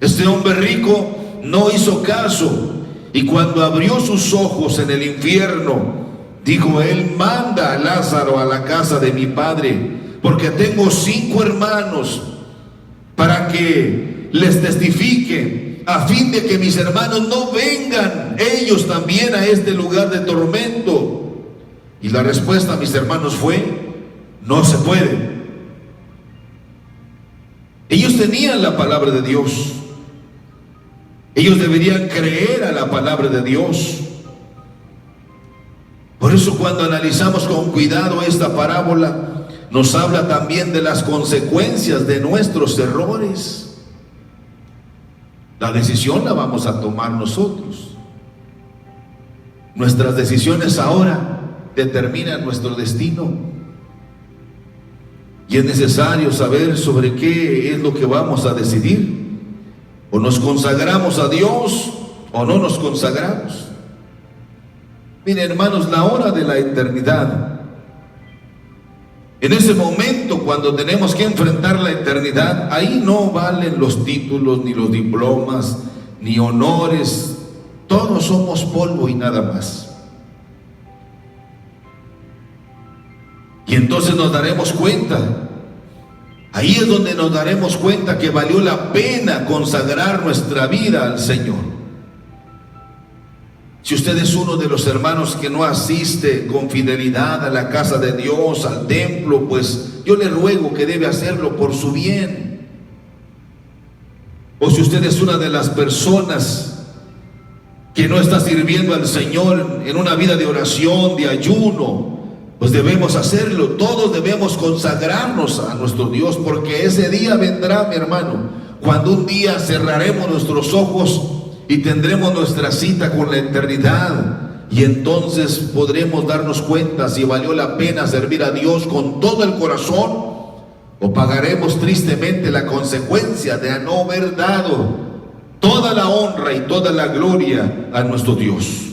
Este hombre rico no hizo caso, y cuando abrió sus ojos en el infierno, dijo él: manda a Lázaro a la casa de mi padre, porque tengo 5 hermanos, para que les testifique, a fin de que mis hermanos no vengan ellos también a este lugar de tormento. Y la respuesta, mis hermanos, fue: no se puede. Ellos tenían la palabra de Dios, ellos deberían creer a la palabra de Dios. Por eso, cuando analizamos con cuidado esta parábola, nos habla también de las consecuencias de nuestros errores. La decisión la vamos a tomar nosotros. Nuestras decisiones ahora determinan nuestro destino, y es necesario saber sobre qué es lo que vamos a decidir. O nos consagramos a Dios o no nos consagramos. Miren, hermanos, la hora de la eternidad, en ese momento cuando tenemos que enfrentar la eternidad, ahí no valen los títulos, ni los diplomas, ni honores. Todos somos polvo y nada más. Y entonces nos daremos cuenta, ahí es donde nos daremos cuenta que valió la pena consagrar nuestra vida al Señor. Si usted es uno de los hermanos que no asiste con fidelidad a la casa de Dios, al templo, pues yo le ruego que debe hacerlo por su bien. O si usted es una de las personas que no está sirviendo al Señor en una vida de oración, de ayuno, pues debemos hacerlo. Todos debemos consagrarnos a nuestro Dios, porque ese día vendrá, mi hermano, cuando un día cerraremos nuestros ojos y tendremos nuestra cita con la eternidad, y entonces podremos darnos cuenta si valió la pena servir a Dios con todo el corazón, o pagaremos tristemente la consecuencia de no haber dado toda la honra y toda la gloria a nuestro Dios.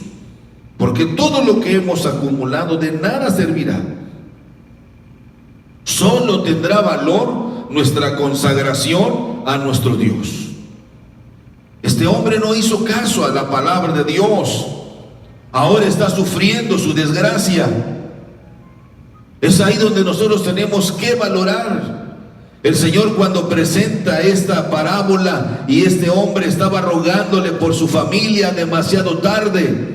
Porque todo lo que hemos acumulado de nada servirá. Solo tendrá valor nuestra consagración a nuestro Dios. Este hombre no hizo caso a la palabra de Dios. Ahora está sufriendo su desgracia. Es ahí donde nosotros tenemos que valorar. El Señor, cuando presenta esta parábola, y este hombre estaba rogándole por su familia demasiado tarde,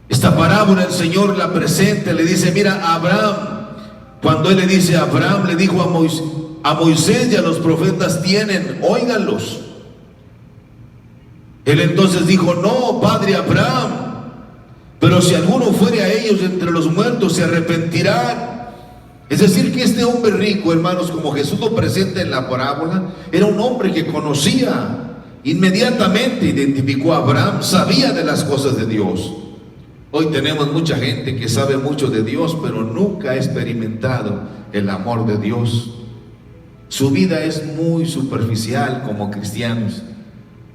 esta parábola el Señor la presenta, le dice: mira, Abraham, cuando Él le dice a Abraham, le dijo a Moisés y a los profetas tienen, óiganlos. Él entonces dijo: no, padre Abraham, pero si alguno fuere a ellos entre los muertos, se arrepentirán. Es decir, que este hombre rico, hermanos, como Jesús lo presenta en la parábola, era un hombre que conocía, inmediatamente identificó a Abraham, sabía de las cosas de Dios. Hoy tenemos mucha gente que sabe mucho de Dios, pero nunca ha experimentado el amor de Dios. Su vida es muy superficial como cristianos.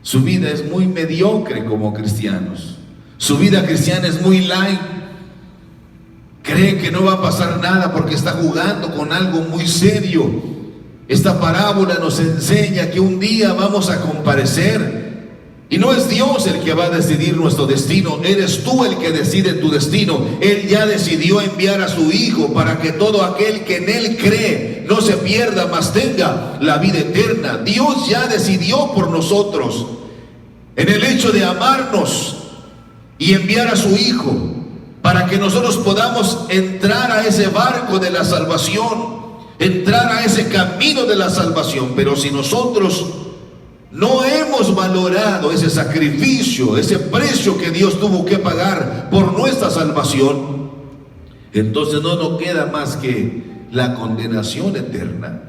Su vida es muy mediocre como cristianos. Su vida cristiana es muy light. Cree que no va a pasar nada porque está jugando con algo muy serio. Esta parábola nos enseña que un día vamos a comparecer, y no es Dios el que va a decidir nuestro destino, eres tú el que decide tu destino. Él ya decidió enviar a su Hijo para que todo aquel que en Él cree no se pierda, mas tenga la vida eterna. Dios ya decidió por nosotros en el hecho de amarnos y enviar a su Hijo para que nosotros podamos entrar a ese barco de la salvación, entrar a ese camino de la salvación. Pero si nosotros no hemos valorado ese sacrificio, ese precio que Dios tuvo que pagar por nuestra salvación, entonces no nos queda más que la condenación eterna.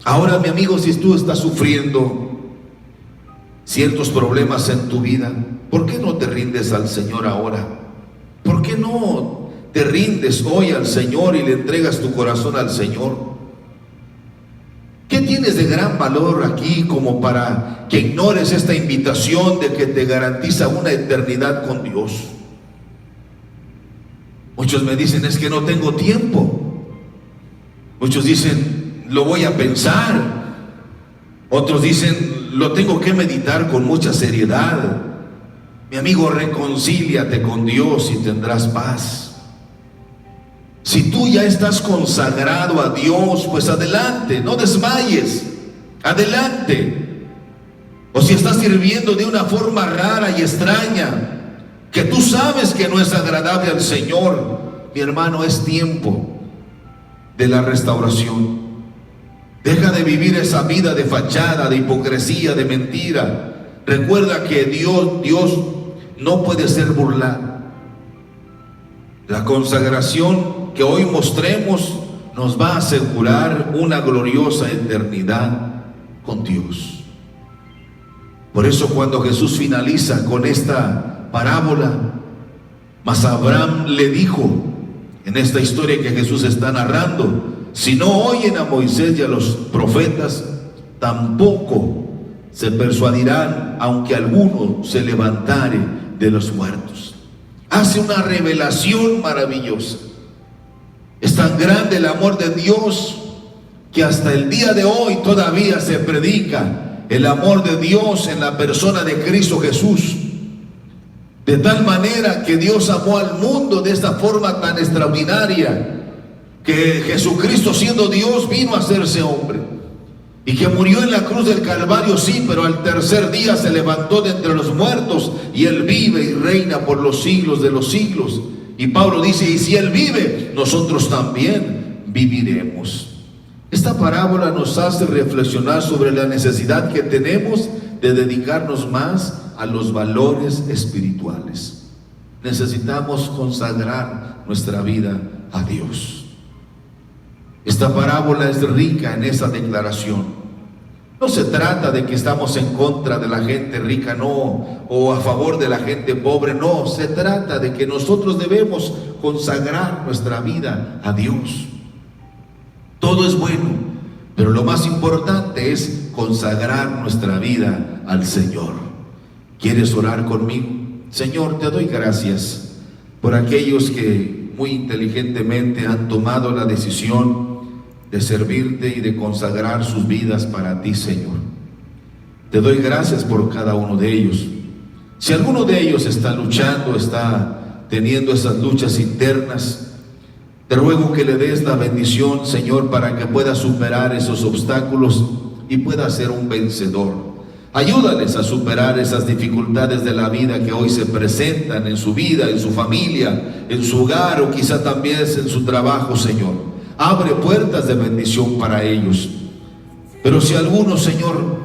Ahora, mi amigo, si tú estás sufriendo ciertos problemas en tu vida, ¿por qué no te rindes al Señor ahora? ¿Por qué no te rindes hoy al Señor y le entregas tu corazón al Señor? ¿Qué tienes de gran valor aquí como para que ignores esta invitación de que te garantiza una eternidad con Dios? Muchos me dicen, es que no tengo tiempo. Muchos dicen, lo voy a pensar. Otros dicen, lo tengo que meditar con mucha seriedad. Mi amigo, reconcíliate con Dios y tendrás paz. Si tú ya estás consagrado a Dios, pues adelante, no desmayes, adelante. O si estás sirviendo de una forma rara y extraña, que tú sabes que no es agradable al Señor, mi hermano, es tiempo de la restauración. Deja de vivir esa vida de fachada, de hipocresía, de mentira. Recuerda que Dios no puede ser burlado. La consagración que hoy mostremos nos va a asegurar una gloriosa eternidad con Dios. Por eso cuando Jesús finaliza con esta parábola, mas Abraham le dijo, en esta historia que Jesús está narrando, si no oyen a Moisés y a los profetas, tampoco se persuadirán, aunque alguno se levantare de los muertos. Hace una revelación maravillosa. Es tan grande el amor de Dios que hasta el día de hoy todavía se predica el amor de Dios en la persona de Cristo Jesús. De tal manera que Dios amó al mundo de esta forma tan extraordinaria, que Jesucristo, siendo Dios, vino a hacerse hombre y que murió en la cruz del Calvario, sí, pero al tercer día se levantó de entre los muertos y Él vive y reina por los siglos de los siglos. Y Pablo dice, y si Él vive, nosotros también viviremos. Esta parábola nos hace reflexionar sobre la necesidad que tenemos de dedicarnos más a los valores espirituales. Necesitamos consagrar nuestra vida a Dios. Esta parábola es rica en esa declaración. No se trata de que estamos en contra de la gente rica, no, o a favor de la gente pobre, no. Se trata de que nosotros debemos consagrar nuestra vida a Dios. Todo es bueno, pero lo más importante es consagrar nuestra vida al Señor. ¿Quieres orar conmigo? Señor, te doy gracias por aquellos que muy inteligentemente han tomado la decisión de servirte y de consagrar sus vidas para ti, Señor. Te doy gracias por cada uno de ellos. Si alguno de ellos está luchando, está teniendo esas luchas internas, te ruego que le des la bendición, Señor, para que pueda superar esos obstáculos y pueda ser un vencedor. Ayúdales a superar esas dificultades de la vida que hoy se presentan en su vida, en su familia, en su hogar o quizá también en su trabajo, Señor. Abre puertas de bendición para ellos. Pero si alguno, Señor,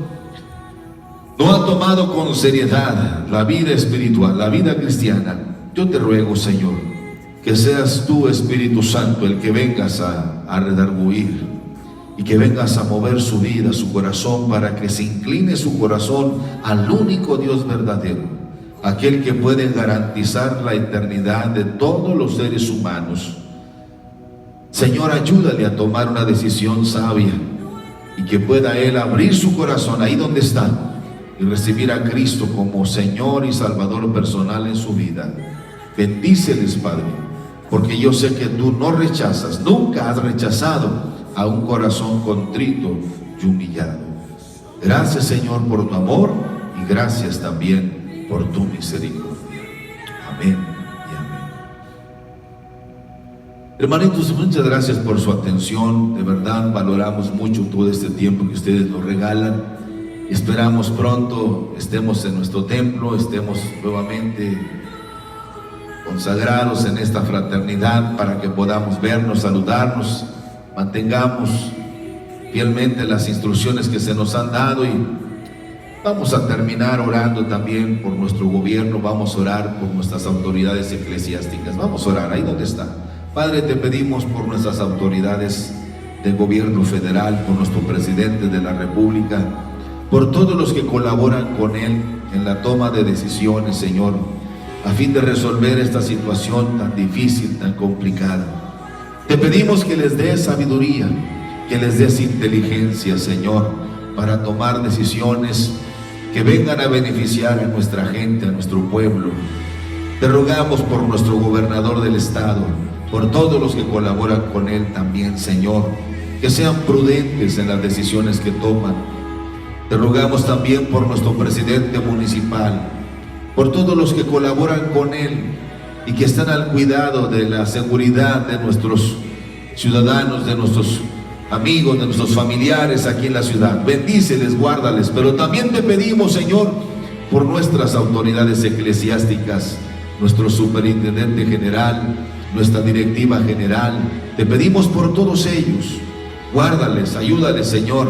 no ha tomado con seriedad la vida espiritual, la vida cristiana, yo te ruego, Señor, que seas tú, Espíritu Santo, el que vengas a redarguir y que vengas a mover su vida, su corazón, para que se incline su corazón al único Dios verdadero, aquel que puede garantizar la eternidad de todos los seres humanos. Señor, ayúdale a tomar una decisión sabia y que pueda él abrir su corazón ahí donde está y recibir a Cristo como Señor y Salvador personal en su vida. Bendíceles, Padre, porque yo sé que tú no rechazas, nunca has rechazado a un corazón contrito y humillado. Gracias, Señor, por tu amor y gracias también por tu misericordia. Amén y amén. Hermanitos, muchas gracias por su atención. De verdad valoramos mucho todo este tiempo que ustedes nos regalan. Esperamos pronto estemos en nuestro templo, estemos nuevamente consagrados en esta fraternidad para que podamos vernos, saludarnos, mantengamos fielmente las instrucciones que se nos han dado, y vamos a terminar orando también por nuestro gobierno. Vamos a orar por nuestras autoridades eclesiásticas. Vamos a orar ahí donde está. Padre, te pedimos por nuestras autoridades del gobierno federal, por nuestro presidente de la República, por todos los que colaboran con él en la toma de decisiones, Señor, a fin de resolver esta situación tan difícil, tan complicada. Te pedimos que les des sabiduría, que les des inteligencia, Señor, para tomar decisiones que vengan a beneficiar a nuestra gente, a nuestro pueblo. Te rogamos por nuestro gobernador del estado, por todos los que colaboran con él también, Señor, que sean prudentes en las decisiones que toman. Te rogamos también por nuestro presidente municipal, por todos los que colaboran con él y que están al cuidado de la seguridad de nuestros ciudadanos, de nuestros amigos, de nuestros familiares aquí en la ciudad. Bendíceles, guárdales. Pero también te pedimos, Señor, por nuestras autoridades eclesiásticas, nuestro superintendente general, nuestra directiva general. Te pedimos por todos ellos. Guárdales, ayúdales, Señor,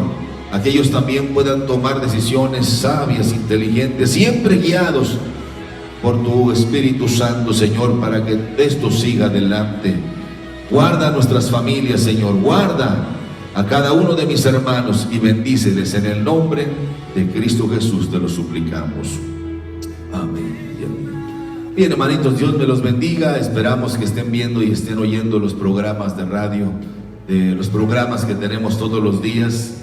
a que ellos también puedan tomar decisiones sabias, inteligentes, siempre guiados por tu Espíritu Santo, Señor, para que esto siga adelante. Guarda a nuestras familias, Señor, guarda a cada uno de mis hermanos y bendíceles en el nombre de Cristo Jesús, te lo suplicamos. Amén. Bien, hermanitos, Dios me los bendiga. Esperamos que estén viendo y estén oyendo los programas de radio, los programas que tenemos todos los días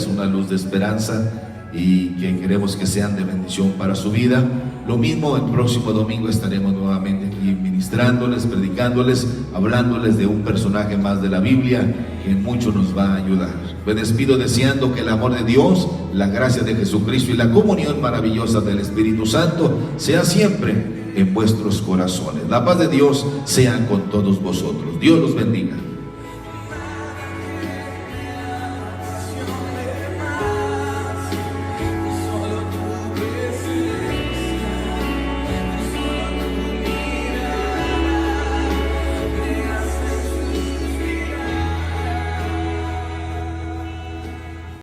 una luz de esperanza, y que queremos que sean de bendición para su vida. Lo mismo, el próximo domingo estaremos nuevamente aquí ministrándoles, predicándoles, hablándoles de un personaje más de la Biblia que mucho nos va a ayudar. Me despido deseando que el amor de Dios, la gracia de Jesucristo y la comunión maravillosa del Espíritu Santo sea siempre en vuestros corazones. La paz de Dios sea con todos vosotros. Dios los bendiga.